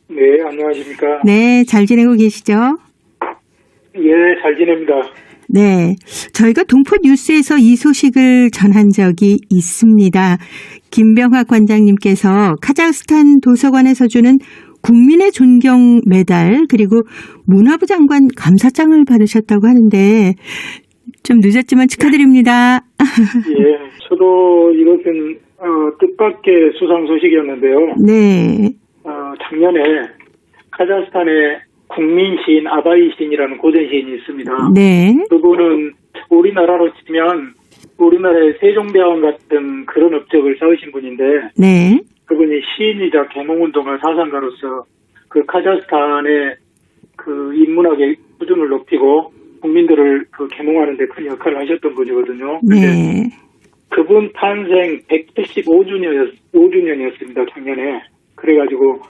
네, 안녕하십니까? 네, 잘 지내고 계시죠? 예, 잘 지냅니다. 네, 저희가 동포 뉴스에서 이 소식을 전한 적이 있습니다. 김병학 관장님께서 카자흐스탄 도서관에서 주는 국민의 존경 메달 그리고 문화부 장관 감사장을 받으셨다고 하는데 좀 늦었지만 축하드립니다. 예, 저도 이것은 뜻밖의 수상 소식이었는데요. 네. 작년에 카자흐스탄의 국민 시인 아바이 시인이라는 고전 시인이 있습니다. 네. 그분은 우리나라로 치면 우리나라의 세종대왕 같은 그런 업적을 쌓으신 분인데 네. 그분이 시인이자 계몽운동가 사상가로서 그 카자흐스탄의 그 인문학의 수준을 높이고 국민들을 그 계몽하는 데 큰 역할을 하셨던 분이거든요. 네. 그분 탄생 175주년이었습니다, 작년에. 그래가지고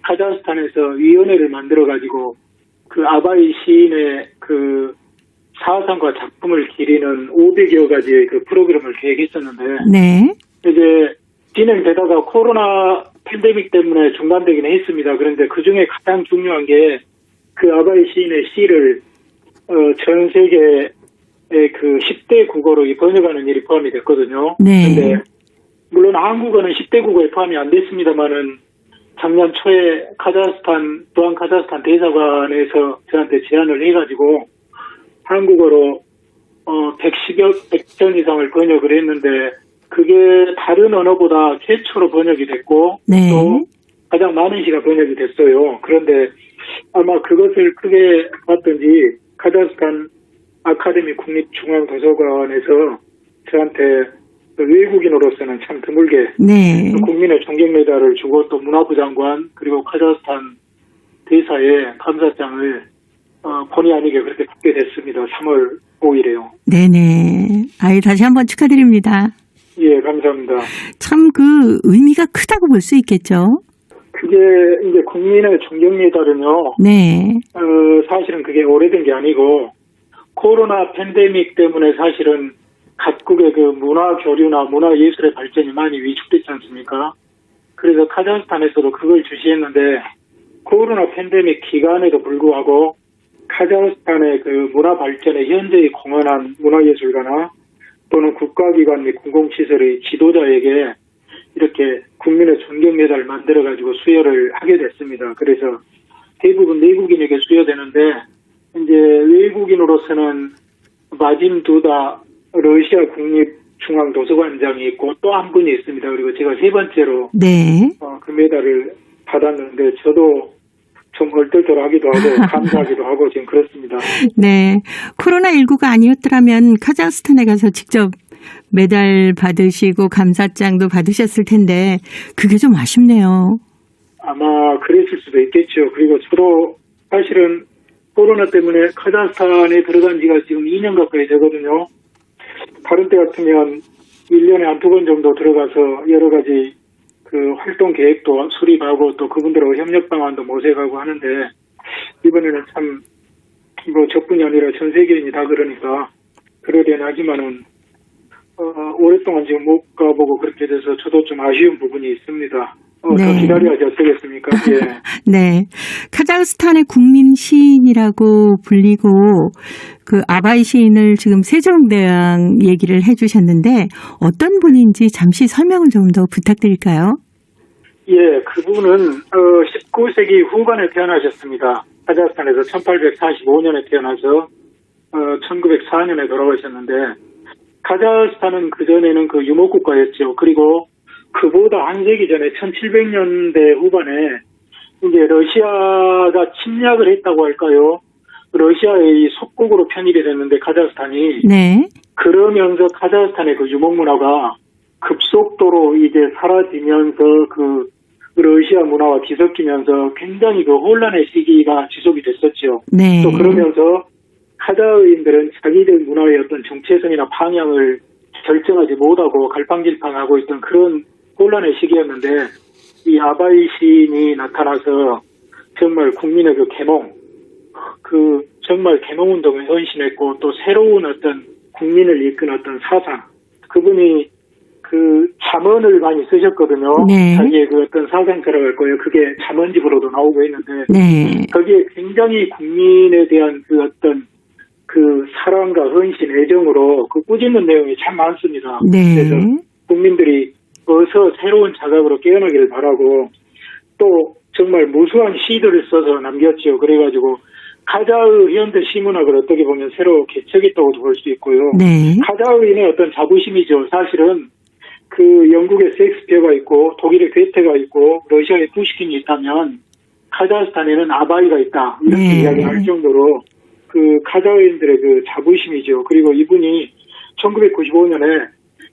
카자흐스탄에서 위원회를 만들어가지고 그 아바이 시인의 그 사상과 작품을 기리는 500여 가지의 그 프로그램을 계획했었는데 네. 이제 진행되다가 코로나 팬데믹 때문에 중단되긴 했습니다. 그런데 그 중에 가장 중요한 게 그 아바이 시인의 시를 전 세계의 그 10대 국어로 번역하는 일이 포함이 됐거든요. 네. 그런데 물론 한국어는 10대 국어에 포함이 안 됐습니다만은 작년 초에 또한 카자흐스탄 대사관에서 저한테 제안을 해가지고 한국어로 110편 이상을 번역을 했는데 그게 다른 언어보다 최초로 번역이 됐고 네. 또 가장 많은 시가 번역이 됐어요. 그런데 아마 그것을 크게 봤던지 카자흐스탄 아카데미 국립중앙도서관에서 저한테 외국인으로서는 참 드물게 네. 국민의 존경 메달을 주고 또 문화부 장관 그리고 카자흐스탄 대사의 감사장을 본의 아니게 그렇게 받게 됐습니다. 3월 5일에요. 네네. 아유, 다시 한번 축하드립니다. 예, 감사합니다. 참 그 의미가 크다고 볼 수 있겠죠? 그게 이제 국민의 존경 메달은요. 네. 사실은 그게 오래된 게 아니고 코로나 팬데믹 때문에 사실은 각국의 그 문화 교류나 문화 예술의 발전이 많이 위축됐지 않습니까? 그래서 카자흐스탄에서도 그걸 주시했는데 코로나 팬데믹 기간에도 불구하고 카자흐스탄의 그 문화 발전에 현저히 공헌한 문화예술가나 또는 국가기관 및 공공시설의 지도자에게 이렇게 국민의 존경 메달을 만들어가지고 수여를 하게 됐습니다. 그래서 대부분 내국인에게 수여되는데 이제 외국인으로서는 마짐 두다 러시아 국립중앙도서관장이 있고 또 한 분이 있습니다. 그리고 제가 세 번째로 네. 그 메달을 받았는데 저도 좀 얼떨떨하기도 하고 감사하기도 하고 지금 그렇습니다. 네. 코로나19가 아니었더라면 카자흐스탄에 가서 직접 메달 받으시고 감사장도 받으셨을 텐데 그게 좀 아쉽네요. 아마 그랬을 수도 있겠죠. 그리고 저도 사실은 코로나 때문에 카자흐스탄에 들어간 지가 지금 2년 가까이 되거든요. 다른 때 같으면 1년에 한두 번 정도 들어가서 여러 가지 그 활동 계획도 수립하고 또 그분들하고 협력 방안도 모색하고 하는데 이번에는 참 뭐 저뿐이 아니라 전 세계인이 다 그러니까 그러려니 하지만은 오랫동안 지금 못 가보고 그렇게 돼서 저도 좀 아쉬운 부분이 있습니다. 네. 더 기다려야지 어쩌겠습니까? 예. 네. 카자흐스탄의 국민 시인이라고 불리고 그 아바이 시인을 지금 세종대왕 얘기를 해주셨는데 어떤 분인지 잠시 설명을 좀 더 부탁드릴까요? 예, 그분은 19세기 후반에 태어나셨습니다. 카자흐스탄에서 1845년에 태어나서 1904년에 돌아가셨는데 카자흐스탄은 그전에는 그 유목국가였죠. 그리고 그보다 한 세기 전에 1700년대 후반에 이제 러시아가 침략을 했다고 할까요? 러시아의 속국으로 편입이 됐는데 카자흐스탄이 네. 그러면서 카자흐스탄의 그 유목 문화가 급속도로 이제 사라지면서 그 러시아 문화와 뒤섞이면서 굉장히 그 혼란의 시기가 지속이 됐었죠. 네. 또 그러면서 카자흐인들은 자기들 문화의 어떤 정체성이나 방향을 결정하지 못하고 갈팡질팡하고 있던 그런 혼란의 시기였는데 이 아바이 시인이 나타나서 정말 국민의 그 계몽, 그 정말 계몽운동에 헌신했고 또 새로운 어떤 국민을 이끈 어떤 사상, 그분이 그 잠언을 많이 쓰셨거든요. 네. 자기의 그 어떤 사상처럼 할 거예요. 그게 잠언집으로도 나오고 있는데 네. 거기에 굉장히 국민에 대한 그 어떤 그 사랑과 헌신, 애정으로 그 꾸짖는 내용이 참 많습니다. 네. 그래서 국민들이 어서 새로운 자각으로 깨어나기를 바라고 또 정말 무수한 시들을 써서 남겼죠. 그래가지고 카자흐 현대 시문학을 어떻게 보면 새로 개척했다고도 볼 수 있고요. 네. 카자흐인의 어떤 자부심이죠. 사실은 그 영국의 셰익스피어가 있고 독일의 괴테가 있고 러시아의 푸시킨이 있다면 카자흐스탄에는 아바이가 있다 이렇게 네. 이야기할 정도로 그 카자흐인들의 그 자부심이죠. 그리고 이분이 1995년에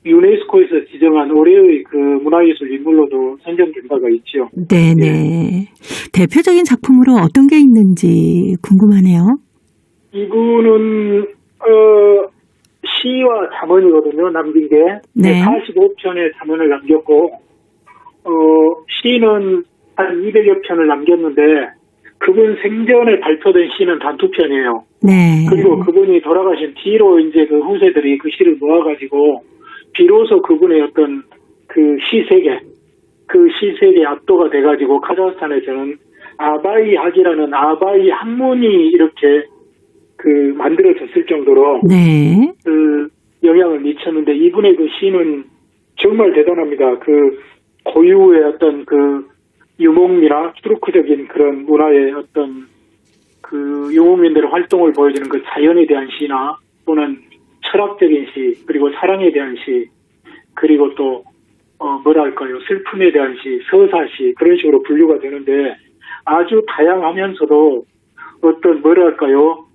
유네스코에서 지정한 올해의 그 문화예술 인물로도 선정된 바가 있죠. 네네. 네. 대표적인 작품으로 어떤 게 있는지 궁금하네요. 이분은 시와 잠언이거든요. 남긴 게. 네. 45편의 잠언을 남겼고 시는 한 200여 편을 남겼는데 그분 생전에 발표된 시는 단 2편이에요. 네. 그리고 그분이 돌아가신 뒤로 이제 그 후세들이 그 시를 모아가지고 비로소 그분의 어떤 그 시세계, 그 시세계에 압도가 돼가지고 카자흐스탄에서는 아바이 학이라는 아바이 학문이 이렇게 그 만들어졌을 정도로 네. 그 영향을 미쳤는데 이분의 그 시는 정말 대단합니다. 그 고유의 어떤 그 유목미나 투르크적인 그런 문화의 어떤 그 유목민들의 활동을 보여주는 그 자연에 대한 시나 또는 철학적인 시, 그리고 사랑에 대한 시, 그리고 또 뭐랄까요, 슬픔에 대한 시, 서사시 그런 식으로 분류가 되는데 아주 다양하면서도 어떤 뭐랄까요,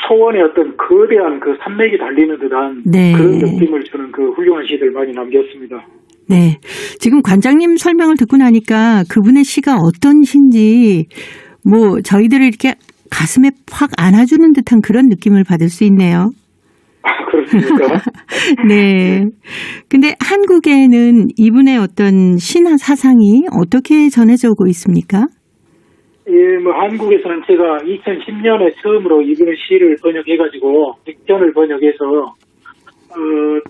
초원의 어떤 거대한 그 산맥이 달리는 듯한 네. 그런 느낌을 주는 그 훌륭한 시들 많이 남겼습니다. 네. 지금 관장님 설명을 듣고 나니까 그분의 시가 어떤 시인지 뭐 저희들을 이렇게 가슴에 확 안아주는 듯한 그런 느낌을 받을 수 있네요. 아, 그렇습니까? 네. 근데 한국에는 이분의 어떤 시나 사상이 어떻게 전해져 오고 있습니까? 예, 뭐 한국에서는 제가 2010년에 처음으로 이분의 시를 번역해가지고 100편을 번역해서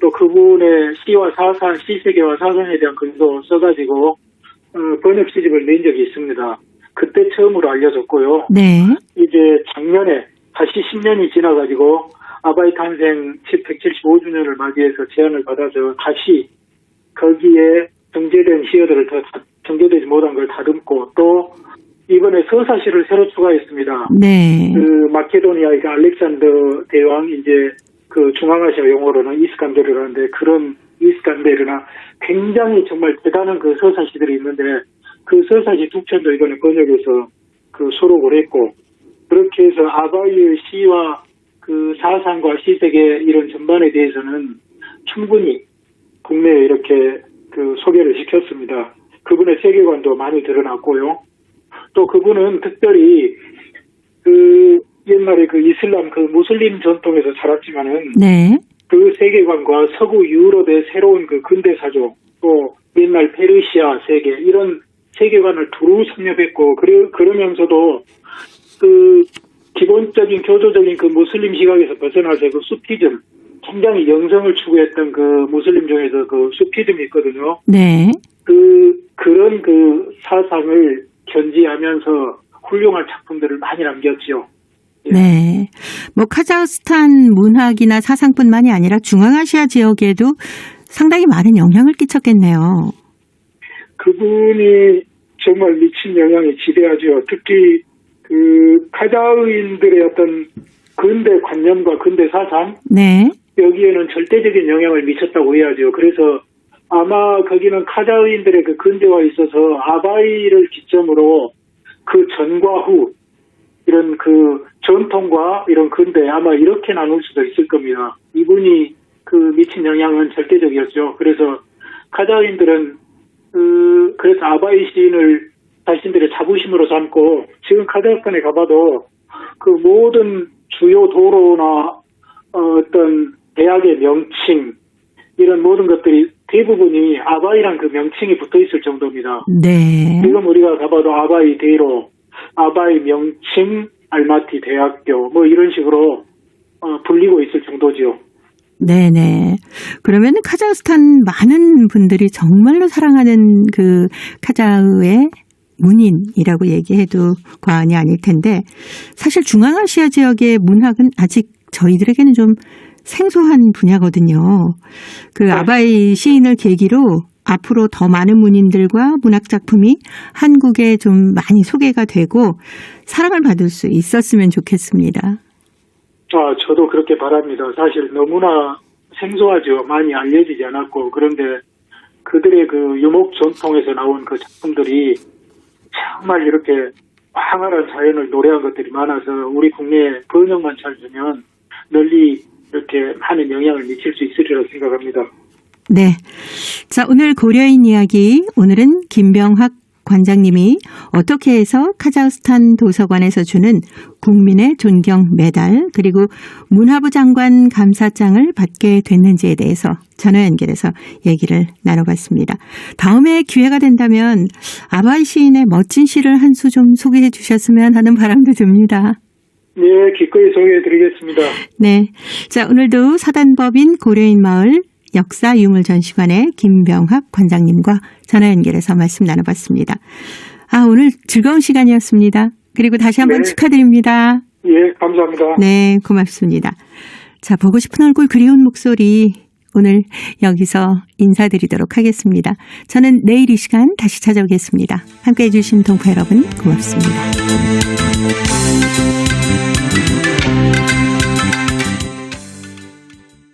또 그분의 시와 사상, 시세계와 사상에 대한 글도 써가지고 번역 시집을 낸 적이 있습니다. 그때 처음으로 알려졌고요. 네. 이제 작년에 다시 10년이 지나가지고 아바이 탄생 175주년을 맞이해서 제안을 받아서 다시 거기에 정제된 시어들을 더 정제되지 못한 걸 다듬고 또 이번에 서사시를 새로 추가했습니다. 네. 그 마케도니아의 그 알렉산더 대왕 이제 그 중앙아시아 용어로는 이스칸데르라는데 그런 이스칸데르나 굉장히 정말 대단한 그 서사시들이 있는데 그 서사시 2편도 이번에 번역해서 그 수록을 했고 그렇게 해서 아바이의 시와 그 사상과 시세계 이런 전반에 대해서는 충분히 국내에 이렇게 그 소개를 시켰습니다. 그분의 세계관도 많이 드러났고요. 또 그분은 특별히 그 옛날에 그 이슬람 그 무슬림 전통에서 자랐지만은 네. 그 세계관과 서구 유럽의 새로운 그 근대사조 또 옛날 페르시아 세계 이런 세계관을 두루 섭렵했고 그러면서도 그 기본적인 교조적인 그 무슬림 시각에서 벗어나서 그 수피즘 굉장히 영성을 추구했던 그 무슬림 중에서 그 수피즘이 있거든요. 네. 그런 그 사상을 견지하면서 훌륭한 작품들을 많이 남겼죠. 예. 네. 뭐 카자흐스탄 문학이나 사상뿐만이 아니라 중앙아시아 지역에도 상당히 많은 영향을 끼쳤겠네요. 그분이 정말 미친 영향이 지대하죠. 특히 그 카자흐인들의 어떤 근대 관념과 근대 사상 네. 여기에는 절대적인 영향을 미쳤다고 해야죠. 그래서 아마 거기는 카자흐인들의 그 근대화에 있어서 아바이를 기점으로 그 전과 후 이런 그 전통과 이런 근대 아마 이렇게 나눌 수도 있을 겁니다. 이분이 그 미친 영향은 절대적이었죠. 그래서 카자흐인들은 그래서 아바이 시인을 자신들의 자부심으로 삼고 지금 카자흐스탄에 가봐도 그 모든 주요 도로나 어떤 대학의 명칭 이런 모든 것들이 대부분이 아바이란 그 명칭이 붙어 있을 정도입니다. 네. 지금 우리가 가봐도 아바이 대로, 아바이 명칭, 알마티 대학교 뭐 이런 식으로 불리고 있을 정도지요. 네네. 그러면 카자흐스탄 많은 분들이 정말로 사랑하는 그 카자흐의 문인이라고 얘기해도 과언이 아닐 텐데 사실 중앙아시아 지역의 문학은 아직 저희들에게는 좀 생소한 분야거든요. 그 아바이 시인을 계기로 앞으로 더 많은 문인들과 문학 작품이 한국에 좀 많이 소개가 되고 사랑을 받을 수 있었으면 좋겠습니다. 저도 그렇게 바랍니다. 사실 너무나 생소하죠. 많이 알려지지 않았고 그런데 그들의 그 유목 전통에서 나온 그 작품들이 정말 이렇게 황홀한 자연을 노래한 것들이 많아서 우리 국내에 번역만 잘 되면 널리 이렇게 많은 영향을 미칠 수 있으리라 생각합니다. 네. 자, 오늘 고려인 이야기. 오늘은 김병학 관장님이 어떻게 해서 카자흐스탄 도서관에서 주는 국민의 존경 메달 그리고 문화부 장관 감사장을 받게 됐는지에 대해서 전화 연결해서 얘기를 나눠봤습니다. 다음에 기회가 된다면 아바이 시인의 멋진 시를 한 수 좀 소개해 주셨으면 하는 바람도 듭니다. 네, 기꺼이 소개해드리겠습니다. 네. 자, 오늘도 사단법인 고려인 마을 역사유물전시관의 김병학 관장님과 전화 연결해서 말씀 나눠봤습니다. 오늘 즐거운 시간이었습니다. 그리고 다시 한번 축하드립니다. 예, 감사합니다. 네, 고맙습니다. 자, 보고 싶은 얼굴 그리운 목소리 오늘 여기서 인사드리도록 하겠습니다. 저는 내일 이 시간 다시 찾아오겠습니다. 함께해 주신 동포 여러분 고맙습니다.